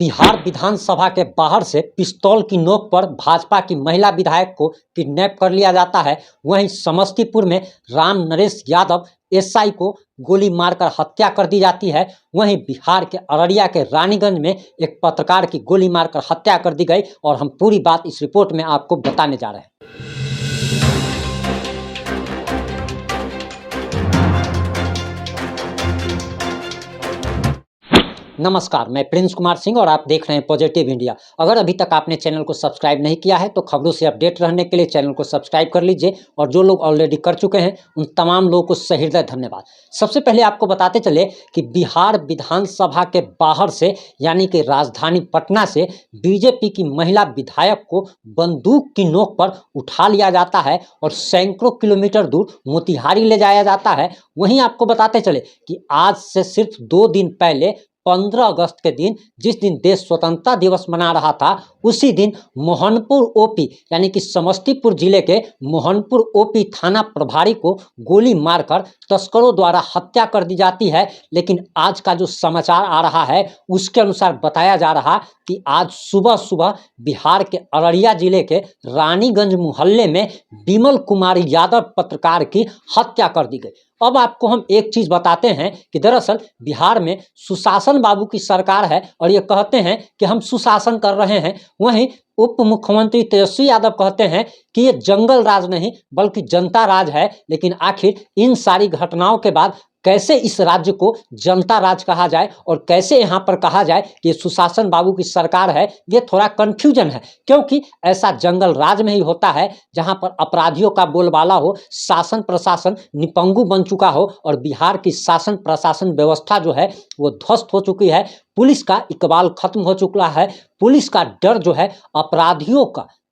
बिहार विधानसभा के बाहर से पिस्तौल की नोक पर भाजपा की महिला विधायक को किडनैप कर लिया जाता है। वहीं समस्तीपुर में राम नरेश यादव एसआई को गोली मारकर हत्या कर दी जाती है। वहीं बिहार के अररिया के रानीगंज में एक पत्रकार की गोली मारकर हत्या कर दी गई और हम पूरी बात इस रिपोर्ट में आपको बताने जा रहे हैं। नमस्कार, मैं प्रिंस कुमार सिंह और आप देख रहे हैं पॉजिटिव इंडिया। अगर अभी तक आपने चैनल को सब्सक्राइब नहीं किया है तो खबरों से अपडेट रहने के लिए चैनल को सब्सक्राइब कर लीजिए और जो लोग ऑलरेडी कर चुके हैं उन तमाम लोगों को सहृदय धन्यवाद। सबसे पहले आपको बताते चले कि बिहार विधानसभा के बाहर से यानी कि राजधानी पटना से बीजेपी की महिला विधायक को बंदूक की नोक पर उठा लिया जाता है और सैकड़ों किलोमीटर दूर मोतिहारी ले जाया जाता है। वहीं आपको बताते चले कि आज से सिर्फ 2 दिन पहले 15 अगस्त के दिन, जिस दिन देश स्वतंत्रता दिवस मना रहा था, उसी दिन मोहनपुर ओपी यानी कि समस्तीपुर जिले के मोहनपुर ओपी थाना प्रभारी को गोली मारकर तस्करों द्वारा हत्या कर दी जाती है। लेकिन आज का जो समाचार आ रहा है उसके अनुसार बताया जा रहा कि आज सुबह सुबह बिहार के अररिया जिले के रानीगंज मोहल्ले में विमल कुमार यादव पत्रकार की हत्या कर दी गई। अब आपको हम एक चीज बताते हैं कि दरअसल बिहार में सुशासन बाबू की सरकार है और ये कहते हैं कि हम सुशासन कर रहे हैं। वहीं उप मुख्यमंत्री तेजस्वी यादव कहते हैं कि ये जंगल राज नहीं बल्कि जनता राज है। लेकिन आखिर इन सारी घटनाओं के बाद कैसे इस राज्य को जनता राज कहा जाए और कैसे यहाँ पर कहा जाए कि सुशासन बाबू की सरकार है, ये थोड़ा कंफ्यूजन है। क्योंकि ऐसा जंगल राज में ही होता है जहाँ पर अपराधियों का बोलबाला हो, शासन प्रशासन निपंगु बन चुका हो और बिहार की शासन प्रशासन व्यवस्था जो है वो ध्वस्त हो चुकी है। पुलिस का इकबाल खत्म हो चुका है। पुलिस का डर जो है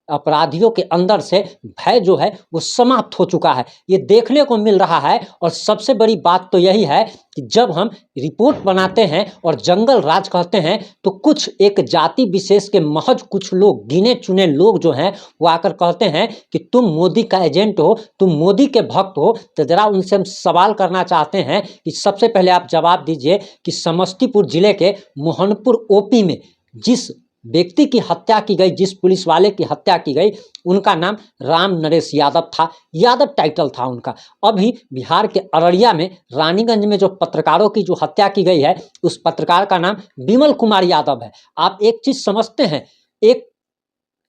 अपराधियों के अंदर से भय जो है वो समाप्त हो चुका है, ये देखने को मिल रहा है। और सबसे बड़ी बात तो यही है कि जब हम रिपोर्ट बनाते हैं और जंगल राज कहते हैं तो कुछ एक जाति विशेष के महज कुछ लोग, गिने चुने लोग जो हैं वो आकर कहते हैं कि तुम मोदी का एजेंट हो, तुम मोदी के भक्त हो। तो जरा उनसे हम सवाल करना चाहते हैं कि सबसे पहले आप जवाब दीजिए कि समस्तीपुर जिले के मोहनपुर ओपी में जिस व्यक्ति की हत्या की गई, जिस पुलिस वाले की हत्या की गई, उनका नाम राम नरेश यादव था, यादव टाइटल था उनका। अभी बिहार के अररिया में रानीगंज में जो पत्रकारों की जो हत्या की गई है उस पत्रकार का नाम विमल कुमार यादव है। आप एक चीज समझते हैं, एक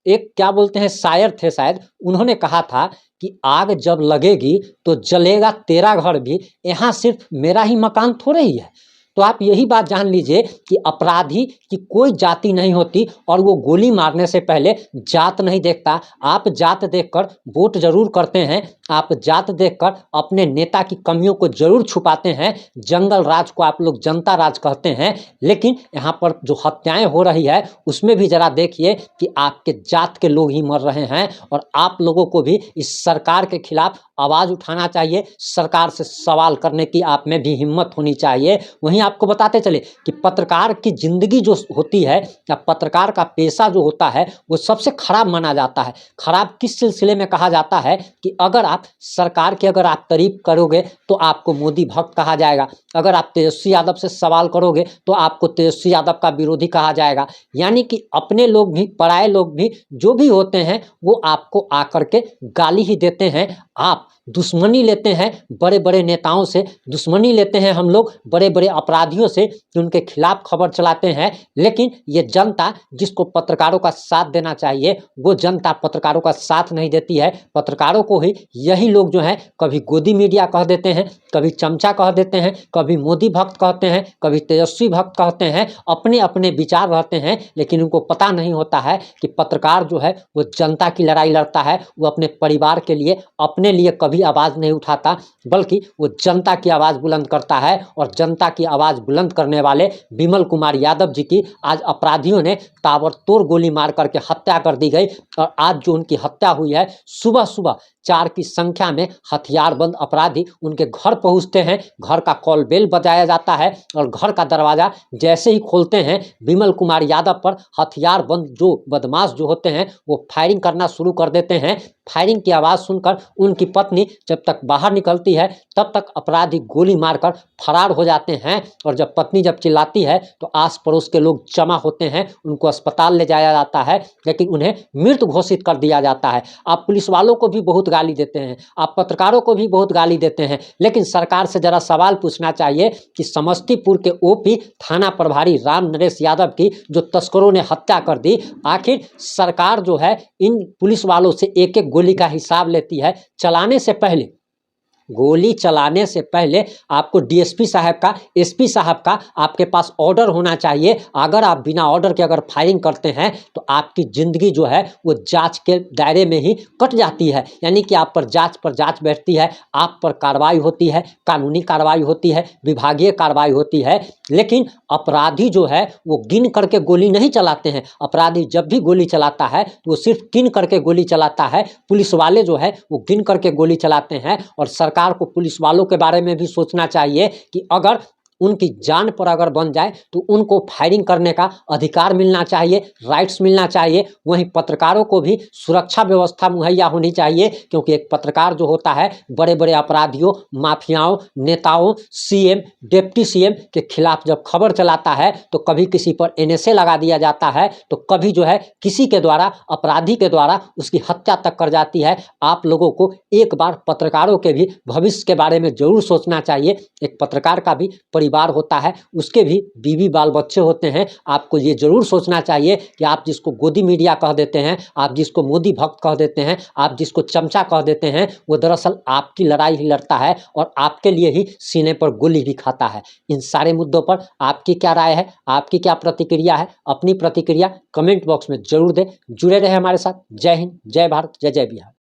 क्या बोलते हैं शायर थे शायद, उन्होंने कहा था कि आग जब लगेगी तो जलेगा तेरा घर भी, यहाँ सिर्फ मेरा ही मकान थोड़े ही है। तो आप यही बात जान लीजिए कि अपराधी की कोई जाति नहीं होती और वो गोली मारने से पहले जात नहीं देखता। आप जात देखकर वोट जरूर करते हैं, आप जात देखकर अपने नेता की कमियों को जरूर छुपाते हैं। जंगल राज को आप लोग जनता राज कहते हैं। लेकिन यहाँ पर जो हत्याएं हो रही है उसमें भी जरा देखिए कि आपके जात के लोग ही मर रहे हैं और आप लोगों को भी इस सरकार के खिलाफ आवाज उठाना चाहिए, सरकार से सवाल करने की आप में भी हिम्मत होनी चाहिए। वहीं आपको बताते चले कि पत्रकार की जिंदगी जो होती है या पत्रकार का पेशा जो होता है वो सबसे खराब माना जाता है। खराब किस सिलसिले में कहा जाता है कि अगर आप सरकार की अगर आप तारीफ करोगे तो आपको मोदी भक्त कहा जाएगा, अगर आप तेजस्वी यादव से सवाल करोगे तो आपको तेजस्वी यादव का विरोधी कहा जाएगा। यानी कि अपने लोग भी पराये लोग भी जो भी होते हैं वो आपको आकर के गाली ही देते हैं। आप दुश्मनी लेते हैं बड़े बड़े नेताओं से, दुश्मनी लेते हैं हम लोग बड़े बड़े अपराधियों से कि उनके खिलाफ खबर चलाते हैं। लेकिन ये जनता जिसको पत्रकारों का साथ देना चाहिए वो जनता पत्रकारों का साथ नहीं देती है। पत्रकारों को ही यही लोग जो हैं कभी गोदी मीडिया कह देते हैं, कभी चमचा कह देते हैं, कभी मोदी भक्त कहते हैं, कभी तेजस्वी भक्त कहते हैं। अपने अपने विचार रहते हैं लेकिन उनको पता नहीं होता है कि पत्रकार जो है वो जनता की लड़ाई लड़ता है। वो अपने परिवार के लिए, अपने लिए कभी आवाज नहीं उठाता बल्कि वो जनता की आवाज बुलंद करता है। और जनता की आवाज बुलंद करने वाले विमल कुमार यादव जी की आज अपराधियों ने ताबड़तोड़ गोली मार करके हत्या कर दी गई। और आज जो उनकी हत्या हुई है सुबह सुबह 4 की संख्या में हथियारबंद अपराधी उनके घर पहुंचते हैं। घर का कॉल बेल बजाया जाता है और घर का दरवाज़ा जैसे ही खोलते हैं, विमल कुमार यादव पर हथियारबंद जो बदमाश जो होते हैं वो फायरिंग करना शुरू कर देते हैं। फायरिंग की आवाज़ सुनकर उनकी पत्नी जब तक बाहर निकलती है तब तक अपराधी गोली मारकर फरार हो जाते हैं। और जब पत्नी जब चिल्लाती है तो आस पड़ोस के लोग जमा होते हैं, उनको अस्पताल ले जाया जाता है, लेकिन उन्हें मृत घोषित कर दिया जाता है। आप पुलिस वालों को भी बहुत गाली देते हैं, आप पत्रकारों को भी बहुत गाली देते हैं, लेकिन सरकार से जरा सवाल पूछना चाहिए कि समस्तीपुर के ओपी थाना प्रभारी राम नरेश यादव की जो तस्करों ने हत्या कर दी, आखिर सरकार जो है इन पुलिस वालों से एक एक गोली का हिसाब लेती है। गोली चलाने से पहले आपको डीएसपी साहब का, एसपी साहब का आपके पास ऑर्डर होना चाहिए। अगर आप बिना ऑर्डर के अगर फायरिंग करते हैं तो आपकी ज़िंदगी जो है वो जांच के दायरे में ही कट जाती है, यानी कि आप पर जांच बैठती है, आप पर कार्रवाई होती है, कानूनी कार्रवाई होती है, विभागीय कार्रवाई होती है। लेकिन अपराधी जो है वो गिन करके गोली नहीं चलाते हैं। अपराधी जब भी गोली चलाता है तो वो सिर्फ गिन करके गोली चलाता है। पुलिस वाले जो है वो गिन करके गोली चलाते हैं। और सरकार को पुलिस वालों के बारे में भी सोचना चाहिए कि अगर उनकी जान पर अगर बन जाए तो उनको फायरिंग करने का अधिकार मिलना चाहिए, राइट्स मिलना चाहिए। वहीं पत्रकारों को भी सुरक्षा व्यवस्था मुहैया होनी चाहिए, क्योंकि एक पत्रकार जो होता है बड़े बड़े अपराधियों, माफियाओं, नेताओं, सीएम, डिप्टी सीएम के खिलाफ जब खबर चलाता है तो कभी किसी पर एनएसए लगा दिया जाता है, तो कभी जो है किसी के द्वारा, अपराधी के द्वारा उसकी हत्या तक कर जाती है। आप लोगों को एक बार पत्रकारों के भी भविष्य के बारे में जरूर सोचना चाहिए। एक पत्रकार का भी परिवार होता है, उसके भी बीवी बाल बच्चे होते हैं। आपको ये जरूर सोचना चाहिए कि आप जिसको गोदी मीडिया कह देते हैं, आप जिसको मोदी भक्त कह देते हैं, आप जिसको चमचा कह देते हैं, वो दरअसल आपकी लड़ाई ही लड़ता है और आपके लिए ही सीने पर गोली भी खाता है। इन सारे मुद्दों पर आपकी क्या राय है, आपकी क्या प्रतिक्रिया है? अपनी प्रतिक्रिया कमेंट बॉक्स में जरूर दें। जुड़े रहे हमारे साथ। जय हिंद, जय भारत, जय जय बिहार।